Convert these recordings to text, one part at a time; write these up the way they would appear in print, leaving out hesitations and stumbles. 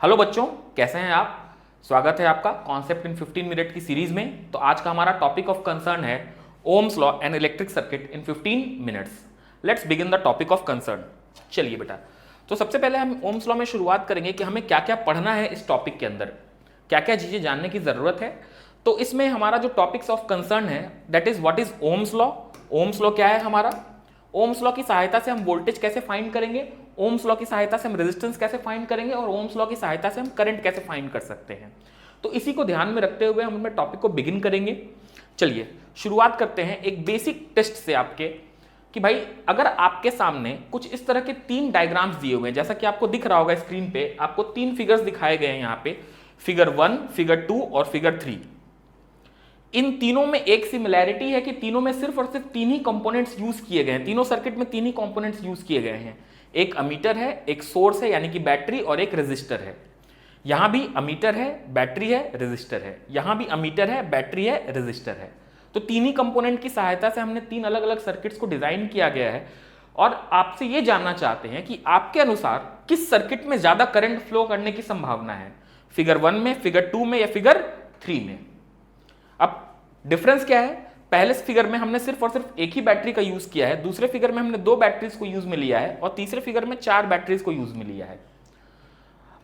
Hello बच्चों, कैसे हैं आप। स्वागत है आपका कॉन्सेप्ट इन 15 मिनट की सीरीज में। तो आज का हमारा टॉपिक ऑफ कंसर्न है Ohm's law and electric circuit in 15 minutes. Let's begin the topic of concern. चलिए बेटा, तो सबसे पहले हम ओम्स लॉ में शुरुआत करेंगे कि हमें क्या क्या पढ़ना है इस टॉपिक के अंदर, क्या क्या चीज़ें जानने की ज़रूरत है। तो इसमें हमारा जो टॉपिक्स ऑफ कंसर्न है that is what is Ohm's law. Ohm's law क्या है हमारा। ओम्स लॉ की सहायता से हम वोल्टेज कैसे फाइंड करेंगे, ओम्स लॉ की सहायता से हम रेजिस्टेंस कैसे फाइंड करेंगे और ओम्स लॉ की सहायता से हम करंट कैसे फाइंड कर सकते हैं। तो इसी को ध्यान में रखते हुए हम अपने टॉपिक को बिगिन करेंगे। चलिए शुरुआत करते हैं एक बेसिक टेस्ट से आपके, कि भाई अगर आपके सामने कुछ इस तरह के तीन डायग्राम्स दिए हुए हैं, जैसा कि आपको दिख रहा होगा स्क्रीन पे, आपको तीन फिगर्स दिखाए गए हैं यहाँ पे, फिगर 1, फिगर 2 और फिगर 3। इन तीनों में एक सिमिलैरिटी है कि तीनों में सिर्फ और सिर्फ तीन ही कंपोनेंट्स यूज किए गए हैं। तीनों सर्किट में तीन ही कंपोनेंट्स यूज किए गए हैं। एक अमीटर है, एक सोर्स है यानी कि बैटरी, और एक रेजिस्टर है। यहां भी अमीटर है, बैटरी है, रेजिस्टर है। यहां भी अमीटर है, बैटरी है, रेजिस्टर है। तो तीन ही कंपोनेंट की सहायता से हमने तीन अलग अलग सर्किट्स को डिजाइन किया गया है। और आपसे यह जानना चाहते हैं कि आपके अनुसार किस सर्किट में ज्यादा करंट फ्लो करने की संभावना है, फिगर 1 में, फिगर 2 में या फिगर 3 में। अब डिफरेंस क्या है, पहले फिगर में हमने सिर्फ और सिर्फ एक ही बैटरी का यूज किया है, दूसरे फिगर में हमने दो बैटरीज को यूज में लिया है, और तीसरे फिगर में चार बैटरीज को यूज में लिया है।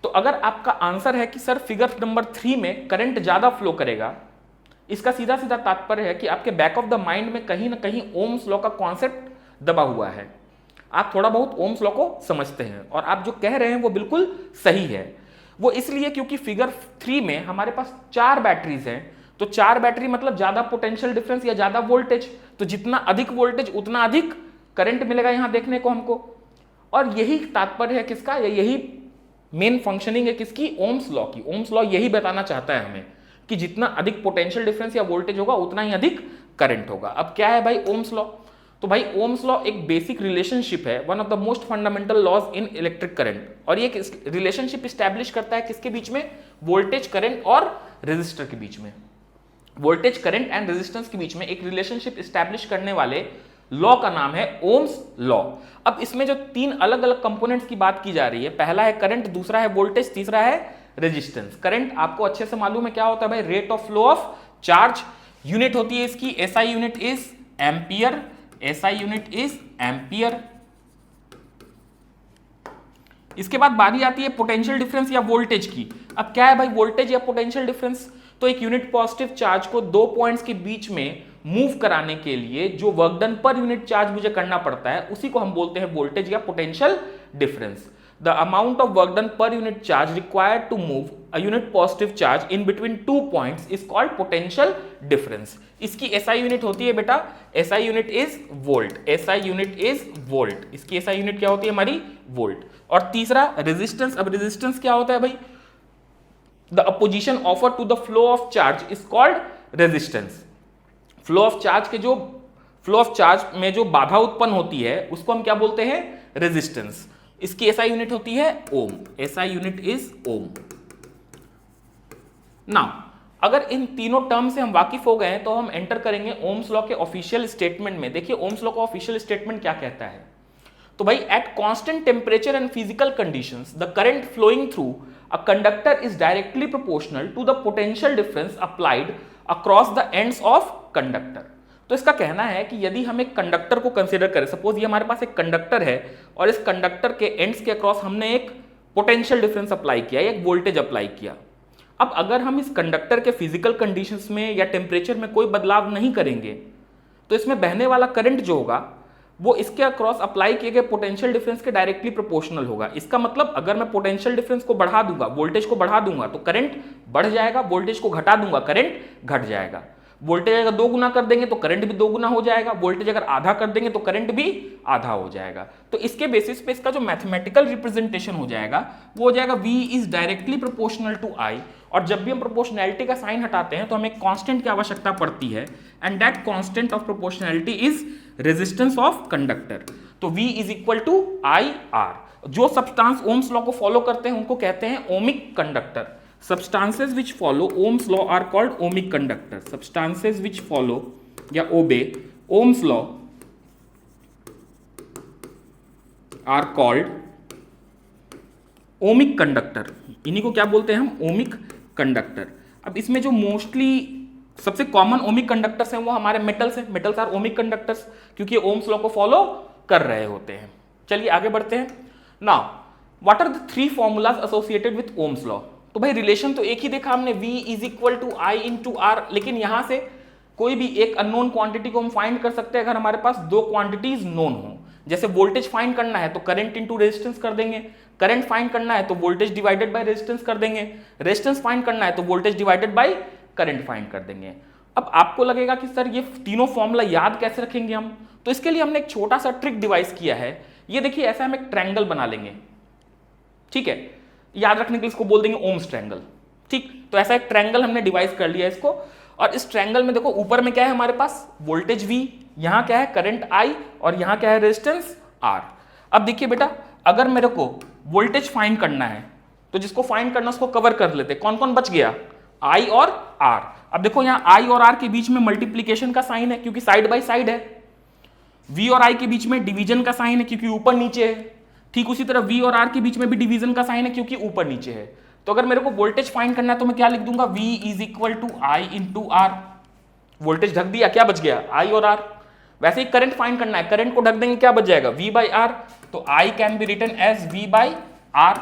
तो अगर आपका आंसर है कि सर फिगर नंबर 3 में करंट ज्यादा फ्लो करेगा, इसका सीधा सीधा तात्पर्य है कि आपके बैक ऑफ द माइंड में कहीं ना कहीं ओम्स लॉ का कॉन्सेप्ट दबा हुआ है। आप थोड़ा बहुत ओम्स लॉ को समझते हैं और आप जो कह रहे हैं वो बिल्कुल सही है। वो इसलिए क्योंकि फिगर 3 में हमारे पास चार बैटरीज हैं, तो चार बैटरी मतलब ज्यादा पोटेंशियल डिफरेंस या ज्यादा वोल्टेज, तो जितना अधिक वोल्टेज उतना अधिक करंट मिलेगा यहां देखने को हमको। और यही तात्पर्य है किसका, या यही मेन फंक्शनिंग है किसकी, ओम्स लॉ की। ओम्स लॉ यही बताना चाहता है हमें कि जितना अधिक पोटेंशियल डिफरेंस या वोल्टेज होगा उतना ही अधिक करंट होगा। अब क्या है भाई ओम्स लॉ, तो भाई ओम्स लॉ एक बेसिक रिलेशनशिप है, one of the most fundamental laws in electric current. और ये रिलेशनशिप स्टैब्लिश करता है किसके बीच में, वोल्टेज, करंट और रेजिस्टर के बीच में। वोल्टेज, करंट एंड रेजिस्टेंस के बीच में एक रिलेशनशिप स्टैब्लिश करने वाले लॉ का नाम है ओम्स लॉ। अब इसमें जो तीन अलग अलग कंपोनेंट्स की बात की जा रही है, पहला है करंट, दूसरा है वोल्टेज, तीसरा है रेजिस्टेंस। करंट आपको अच्छे से मालूम है क्या होता है भाई, rate of flow of charge. Unit होती है इसकी SI unit is ampere, SI unit is ampere. इसके बाद बारी आती है पोटेंशियल डिफरेंस या वोल्टेज की। अब क्या है भाई वोल्टेज या पोटेंशियल डिफरेंस, तो एक यूनिट पॉजिटिव चार्ज को दो पॉइंट्स के बीच में मूव कराने के लिए जो work done per unit charge मुझे करना पड़ता है उसी को हम बोलते हैं वोल्टेज या potential difference. The amount of work done per unit charge required to move a unit positive charge in between two points is called potential difference. इसकी एसआई यूनिट होती है बेटा, SI unit is volt, SI unit is volt. इसकी SI unit क्या होती है हमारी, volt. और तीसरा रेजिस्टेंस। अब रेजिस्टेंस क्या होता है भाई, the opposition offered to the flow of charge is called resistance। Flow of charge के जो फ्लो ऑफ चार्ज में जो बाधा उत्पन्न होती है उसको हम क्या बोलते हैं, रेजिस्टेंस। इसकी एसआई यूनिट होती है ohm, SI unit is ohm. Now अगर इन तीनों टर्म से हम वाकिफ हो गए हैं तो हम एंटर करेंगे ओम्स लॉ के ऑफिशियल स्टेटमेंट में। देखिए ओम्स लॉ का ऑफिशियल स्टेटमेंट क्या कहता है, तो भाई at constant temperature and physical conditions the current flowing through a conductor is directly proportional to the potential difference applied across the ends of conductor। तो इसका कहना है कि यदि हम एक कंडक्टर को कंसीडर करें, सपोज ये हमारे पास एक कंडक्टर है और इस कंडक्टर के एंड्स के अक्रॉस हमने एक पोटेंशियल डिफरेंस अप्लाई किया, एक वोल्टेज अप्लाई किया। अब अगर हम इस कंडक्टर के फिजिकल कंडीशंस में या टेम्परेचर में कोई बदलाव नहीं करेंगे तो इसमें बहने वाला करंट जो होगा वो इसके अक्रॉस अप्लाई किए गए पोटेंशियल डिफरेंस के डायरेक्टली प्रोपोर्शनल होगा। इसका मतलब अगर मैं पोटेंशियल डिफरेंस को बढ़ा दूंगा, वोल्टेज को बढ़ा दूंगा तो करंट बढ़ जाएगा, वोल्टेज को घटा दूंगा करंट घट जाएगा। वोल्टेज अगर दो गुना कर देंगे तो करंट भी दो गुना हो जाएगा, वोल्टेज अगर आधा कर देंगे तो करंट भी आधा हो जाएगा। तो इसके बेसिस पे इसका जो मैथमेटिकल रिप्रेजेंटेशन हो जाएगा वो हो जाएगा V is directly proportional to I। और जब भी हम प्रोपोर्शनैलिटी का साइन हटाते हैं तो हमें कांस्टेंट की आवश्यकता पड़ती है, and that constant of proportionality is resistance of conductor. तो V is equal to IR। जो सब्सटेंस ओम्स लॉ को फॉलो करते हैं उनको कहते हैं ohmic conductor. Substances which follow Ohm's law are called ohmic conductors। Substances which follow या obey Ohm's law are called ohmic conductor, इन्हीं को क्या बोलते हैं हम, ओमिक कंडक्टर। अब इसमें जो मोस्टली सबसे कॉमन ओमिक कंडक्टर्स हैं वो हमारे मेटल्स हैं, मेटल्स आर ओमिक कंडक्टर्स, क्योंकि ओम्स लॉ को फॉलो कर रहे होते हैं। चलिए आगे बढ़ते हैं। Now what are the 3 formulas associated with Ohm's law. तो भाई रिलेशन तो एक ही देखा हमने, V is equal to I into R, लेकिन यहां से कोई भी एक अननोन क्वांटिटी को हम फाइंड कर सकते हैं अगर हमारे पास 2 क्वांटिटीज नोन हो। जैसे वोल्टेज फाइंड करना है तो करंट इंटू रेजिस्टेंस कर देंगे, करंट फाइंड करना है तो वोल्टेज डिवाइडेड बाय रेजिस्टेंस कर देंगे, रेजिस्टेंस फाइंड करना है तो voltage divided by current find कर देंगे। अब आपको लगेगा कि सर ये तीनों फॉर्मूला याद कैसे रखेंगे हम, तो इसके लिए हमने एक छोटा सा ट्रिक डिवाइस किया है। ये देखिए ऐसा हम एक ट्रायंगल बना लेंगे, ठीक है, याद रखने के लिए इसको बोल देंगे ओम्स ट्रायंगल। ठीक, तो ऐसा एक ट्रायंगल हमने डिवाइस कर लिया इसको, और इस ट्रायंगल में देखो ऊपर में क्या है हमारे पास, वोल्टेज V, यहां क्या है करंट I, और यहां क्या है रेजिस्टेंस R। अब देखिए बेटा, अगर मेरे को वोल्टेज फाइंड करना है तो जिसको फाइंड करना उसको कवर कर लेते, कौन कौन बच गया, I और R। अब देखो यहां I और R के बीच में मल्टीप्लीकेशन का साइन है क्योंकि साइड बाय साइड है, V और I के बीच में डिवीजन का साइन है क्योंकि ऊपर नीचे है, ठीक उसी तरह V और R के बीच में भी डिवीजन का साइन है क्योंकि ऊपर नीचे है। तो अगर मेरे को वोल्टेज फाइंड करना है तो मैं क्या लिख दूंगा, V is equal to I into R। Voltage ढक दिया, क्या बच गया, I और R। वैसे ही करंट फाइंड करना है, करंट को ढक देंगे, क्या बच जाएगा, V बाई R, तो I can be written as V by R।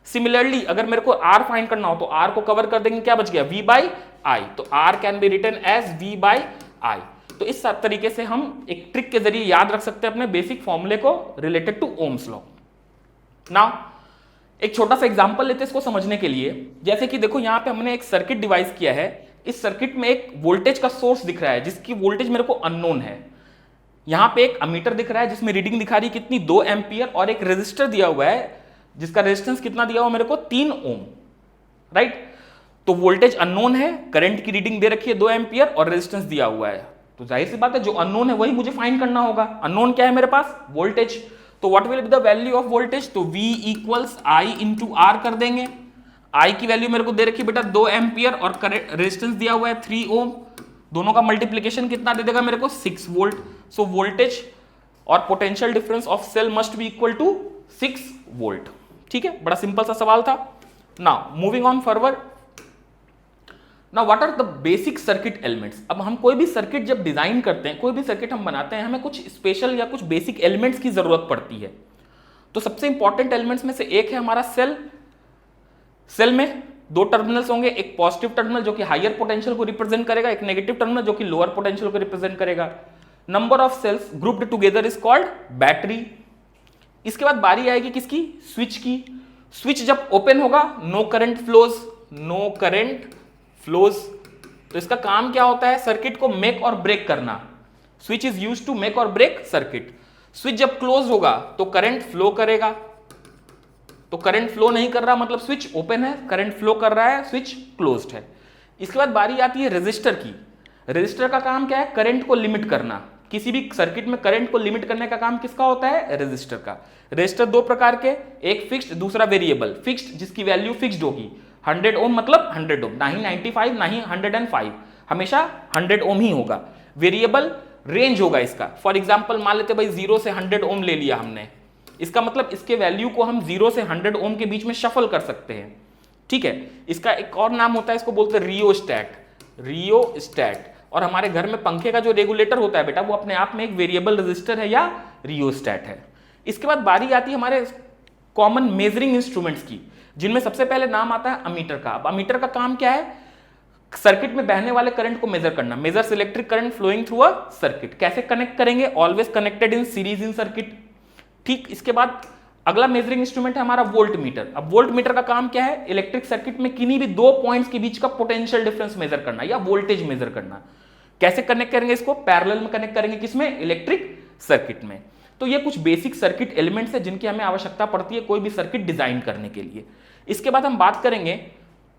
Similarly अगर मेरे को R फाइंड करना हो तो R को कवर कर देंगे, क्या बच गया, V बाई I, तो R can be written as V by I। तो इस तरीके से हम एक ट्रिक के जरिए याद रख सकते हैं अपने बेसिक फॉर्मूले को related to Ohm's law. Now एक छोटा सा एग्जांपल लेते हैं इसको समझने के लिए। जैसे कि देखो यहां पे हमने एक सर्किट डिवाइस किया है, इस सर्किट में एक वोल्टेज का सोर्स दिख रहा है जिसकी वोल्टेज मेरे को अननोन है। यहां पे एक अमीटर दिख रहा है जिसमें रीडिंग दिखा रही है कितनी, 2 एम्पियर, और एक रेजिस्टर दिया हुआ है जिसका रेजिस्टेंस कितना दिया हुआ मेरे को, 3 ओम, राइट। तो वोल्टेज अननोन है, करंट की रीडिंग दे रखी है 2 एम्पियर, और रेजिस्टेंस दिया हुआ है। तो जाहिर सी बात है जो अननोन है वही मुझे फाइंड करना होगा। अननोन क्या है मेरे पास, वोल्टेज। तो what will be the value of voltage, तो V equals I into R कर देंगे। I की वैल्यू मेरे को दे रखी है बेटा 2 एम्पियर, और रेजिस्टेंस दिया हुआ है 3 ओम, दोनों का मल्टीप्लीकेशन कितना दे देगा मेरे को, 6 वोल्ट। सो वोल्टेज और potential difference of cell must be equal to 6 volt. ठीक है, बड़ा सिंपल सा सवाल था। Now moving on forward, now what are the basic circuit elements. अब हम कोई भी सर्किट जब डिजाइन करते हैं, कोई भी सर्किट हम बनाते हैं, हमें कुछ स्पेशल या कुछ बेसिक एलिमेंट्स की जरूरत पड़ती है। तो सबसे इंपॉर्टेंट एलिमेंट्स में से एक है हमारा सेल। सेल में 2 टर्मिनल्स होंगे, एक पॉजिटिव टर्मिनल जो कि हायर पोटेंशियल को रिप्रेजेंट करेगा, एक नेगेटिव टर्मिनल जो कि लोअर पोटेंशियल को रिप्रेजेंट करेगा। Number of cells grouped together is called battery. इसके बाद बारी आएगी किसकी, स्विच की। स्विच जब ओपन होगा no current flows, no current flows. तो इसका काम क्या होता है, सर्किट को मेक और ब्रेक करना। Switch is used to make और ब्रेक सर्किट। स्विच जब क्लोज होगा तो करंट फ्लो करेगा, तो करंट फ्लो नहीं कर रहा मतलब स्विच ओपन है, करंट फ्लो कर रहा है, स्विच क्लोज्ड है। इसके बाद बारी आती है रेजिस्टर की। रेजिस्टर का काम क्या है, करंट को लिमिट करना। किसी भी सर्किट में करंट को लिमिट करने का काम किसका होता है, रेजिस्टर का। रेजिस्टर 2 प्रकार के, एक फिक्स्ड दूसरा वेरिएबल। फिक्स्ड जिसकी वैल्यू फिक्स्ड होगी, 100 ओम मतलब 100 ओम, ना ही 95 ना ही 105, हमेशा 100 ओम ही होगा। वेरिएबल रेंज होगा इसका। फॉर एग्जांपल मान लेते भाई 0 से 100 ओम ले लिया हमने, इसका मतलब इसके वैल्यू को हम 0 से 100 ओम के बीच में शफल कर सकते हैं। ठीक है, इसका एक और नाम होता है, इसको बोलते हैं रियोस्टैट। रियोस्टैट। और हमारे घर में पंखे का जो रेगुलेटर होता है बेटा, वो अपने आप में एक वेरिएबल रेजिस्टर है या रियोस्टैट है। इसके बाद बारी आती है हमारे कॉमन मेजरिंग इंस्ट्रूमेंट्स की, जिनमें सबसे पहले नाम आता है अमीटर का। अब अमीटर का काम क्या है, सर्किट में बहने वाले करंट को मेजर करना। Measures electric current flowing through a circuit. कैसे कनेक्ट करेंगे, always connected in series in circuit. ठीक, इसके बाद अगला मेजरिंग इंस्ट्रूमेंट है हमारा वोल्ट मीटर। अब वोल्ट मीटर का काम क्या है, इलेक्ट्रिक सर्किट में किन्हीं भी 2 पॉइंट्स के बीच का पोटेंशियल डिफरेंस मेजर करना या वोल्टेज मेजर करना। कैसे कनेक्ट करेंगे इसको, पैरेलल में कनेक्ट करेंगे, किसमें, इलेक्ट्रिक सर्किट में। तो ये कुछ बेसिक सर्किट एलिमेंट्स है जिनकी हमें आवश्यकता पड़ती है कोई भी सर्किट डिजाइन करने के लिए। इसके बाद हम बात करेंगे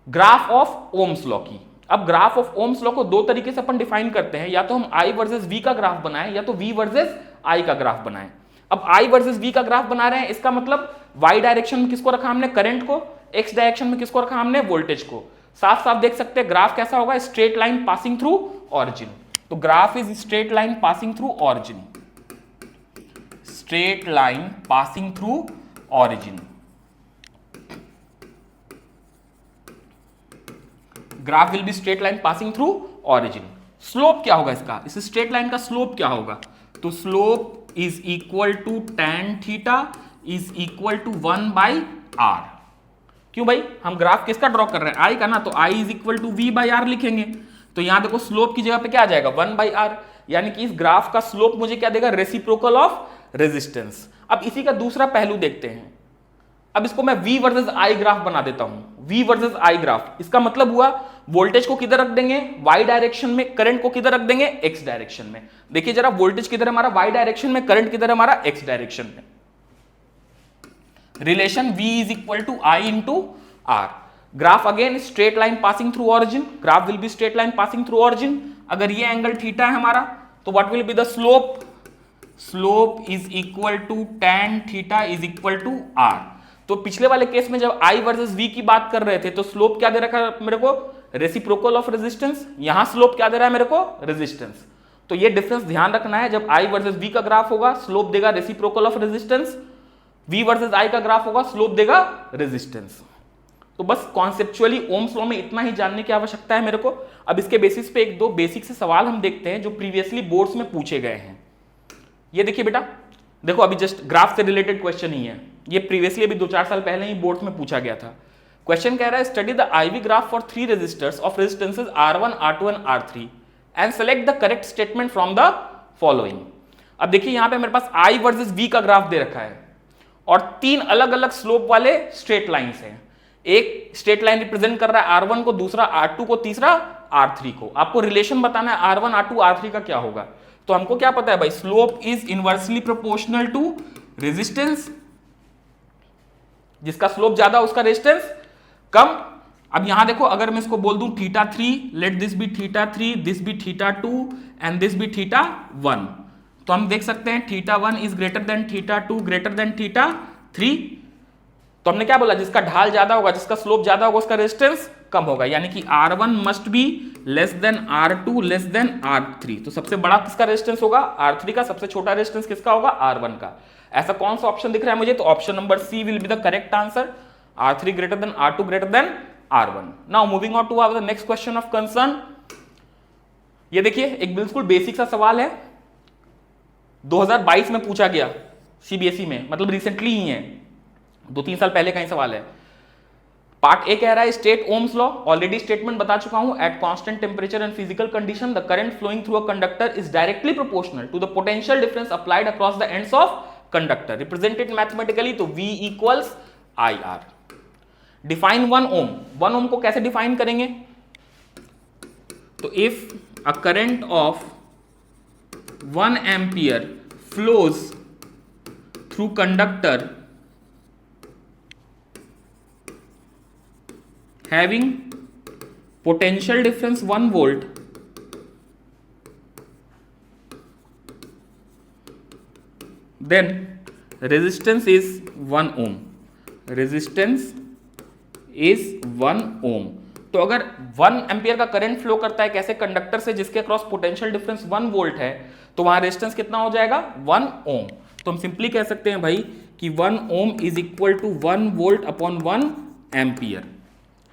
ग्राफ ऑफ ओम्स लॉ की। अब ग्राफ ऑफ ओम्स लॉ को 2 तरीके से अपन डिफाइन करते हैं, या तो हम I वर्सेस V का ग्राफ बनाएं या तो V वर्सेस I का ग्राफ बनाएं। अब I वर्सेस V का ग्राफ बना रहे हैं, इसका मतलब Y डायरेक्शन में किसको रखा हमने, करंट को, X डायरेक्शन में किसको रखा हमने, वोल्टेज को। साफ साफ देख सकते हैं ग्राफ कैसा होगा, straight line passing through origin. तो graph is straight line passing through origin, straight line passing through origin. Graph will be straight line passing through origin. Slope क्या होगा इसका, इस स्ट्रेट लाइन का स्लोप क्या होगा, तो slope is equal to tan theta is equal to 1/r। क्यों भाई, हम ग्राफ किसका ड्रॉ कर रहे हैं, आई का ना, तो I is equal to v/r लिखेंगे। तो यहां देखो स्लोप की जगह पे क्या आ जाएगा 1/r, यानी कि इस ग्राफ का स्लोप मुझे क्या देगा, रेसिप्रोकल ऑफ रेजिस्टेंस। अब इसी का दूसरा पहलू देखते हैं। अब इसको मैं V वर्सेस I ग्राफ बना देता हूं, V वर्सेस I ग्राफ। इसका मतलब हुआ वोल्टेज को किधर रख देंगे, Y डायरेक्शन में, करंट को किधर रख देंगे, X डायरेक्शन में। देखिए जरा, वोल्टेज किधर है हमारा, Y डायरेक्शन में, करंट किधर है हमारा, X डायरेक्शन में। Relation V is equal to I into R। Graph again straight line passing through origin, graph will be straight line passing through origin. अगर ये एंगल थीटा है हमारा, तो what will be the slope, slope is equal to tan theta is equal to R। तो पिछले वाले case में जब I वर्सेस V की बात कर रहे थे, तो स्लोप क्या दे रखा है मेरे को, रेसिप्रोकल ऑफ रेजिस्टेंस। यहां स्लोप क्या दे रहा है मेरे को, रेजिस्टेंस। तो ये डिफरेंस ध्यान रखना है, जब I वर्सेस V का ग्राफ होगा स्लोप देगा reciprocal of resistance, V versus I का ग्राफ होगा स्लोप देगा रेजिस्टेंस। तो बस कॉन्सेप्चुअली ओम्स लॉ में इतना ही जानने की आवश्यकता है मेरे को। अब इसके बेसिस पे एक दो बेसिक से सवाल हम देखते हैं जो प्रीवियसली बोर्ड्स में पूछे गए हैं। ये देखिए बेटा, देखो अभी जस्ट ग्राफ से रिलेटेड क्वेश्चन ही है, ये प्रीवियसली अभी 2-4 साल पहले ही बोर्ड में पूछा गया था। क्वेश्चन कह रहा है study the IV graph for 3 resistors of resistances R1, R2 and R3 and select the correct statement from the following. अब देखिए यहां पे मेरे पास I वर्सेस V का ग्राफ दे रखा है और 3 अलग अलग स्लोप वाले स्ट्रेट लाइंस हैं। एक स्ट्रेट लाइन रिप्रेजेंट कर रहा है R1 को, दूसरा R2 को, तीसरा R3 को। आपको रिलेशन बताना है R1, R2, R3 का क्या होगा। तो हमको क्या पता है भाई, slope is inversely proportional to resistance, जिसका स्लोप ज्यादा उसका रेजिस्टेंस कम। अब यहां देखो, अगर मैं इसको बोल दूं θ3, let this be θ3, this be θ2 and this be θ1, तो हम देख सकते हैं θ1 is greater than θ2 greater than θ3। तो हमने क्या बोला, जिसका ढाल ज्यादा होगा, जिसका स्लोप ज्यादा होगा, उसका रेजिस्टेंस कम होगा, यानी कि R1 must be less than R2 less than R3। तो सबसे बड़ा किसका रेजिस्टेंस होगा, R3 का। सबसे छोटा रेजिस्टेंस किसका होगा, R1 का। ऐसा कौन सा ऑप्शन दिख रहा है मुझे, तो option number C will be the correct answer, R3 greater than R2 greater than R1। Now moving on to the next question of concern. ये देखिए एक बिल्कुल बेसिक सा सवाल है, 2022 में पूछा गया CBSE में, मतलब रिसेंटली ही है, 2-3 साल पहले का ही सवाल है। पार्ट ए कह रहा है state Ohm's law, already statement बता चुका हूं, at constant temperature and physical condition the current flowing through a conductor is directly proportional to the potential difference applied across the ends of conductor, represented mathematically, तो V equals IR। Define 1 ohm, 1 ohm को कैसे define करेंगे, तो if a current of 1 ampere flows through conductor having potential difference 1 volt then resistance is 1 ohm, resistance is 1 ohm। तो अगर 1 ampere का current flow करता है कैसे, कंडक्टर से, जिसके अक्रॉस पोटेंशियल डिफरेंस 1 वोल्ट है, तो वहां रेजिस्टेंस कितना हो जाएगा, 1 ओम। तो हम सिंपली कह सकते हैं भाई कि 1 ohm is equal to 1 volt upon 1 ampere.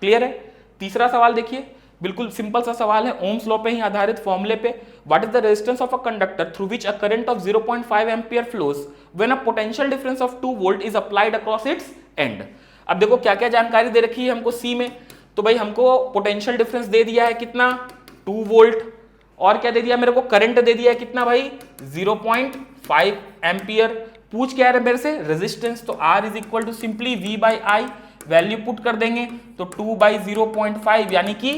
Clear है। तीसरा सवाल देखिए, बिल्कुल सिंपल सा सवाल है, ओम्स लॉ पे ही आधारित फॉर्मूले पे। What is the resistance of a conductor through which a current of 0.5 ampere flows when a potential difference of 2 volt is applied across its and. अब देखो क्या क्या जानकारी दे रखी है हमको सी में, तो भाई हमको पोटेंशियल डिफरेंस दे दिया है कितना, 2 वोल्ट, और क्या दे दिया मेरे को, करंट दे दिया है कितना भाई, 0.5 एम्पियर। पूछ क्या है मेरे से, रेजिस्टेंस, तो R is equal to simply V/I, value put कर देंगे तो 2/0.5 यानी कि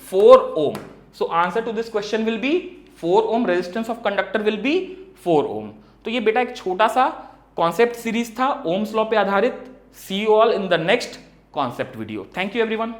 4 ohm. So answer to this question will be 4 ohm, resistance of conductor will be 4 ohm. तो ये बेटा एक छोटा सा कॉन्सेप्ट सीरीज था ओम्स लॉ पे आधारित। See you all in the next concept video. Thank you everyone.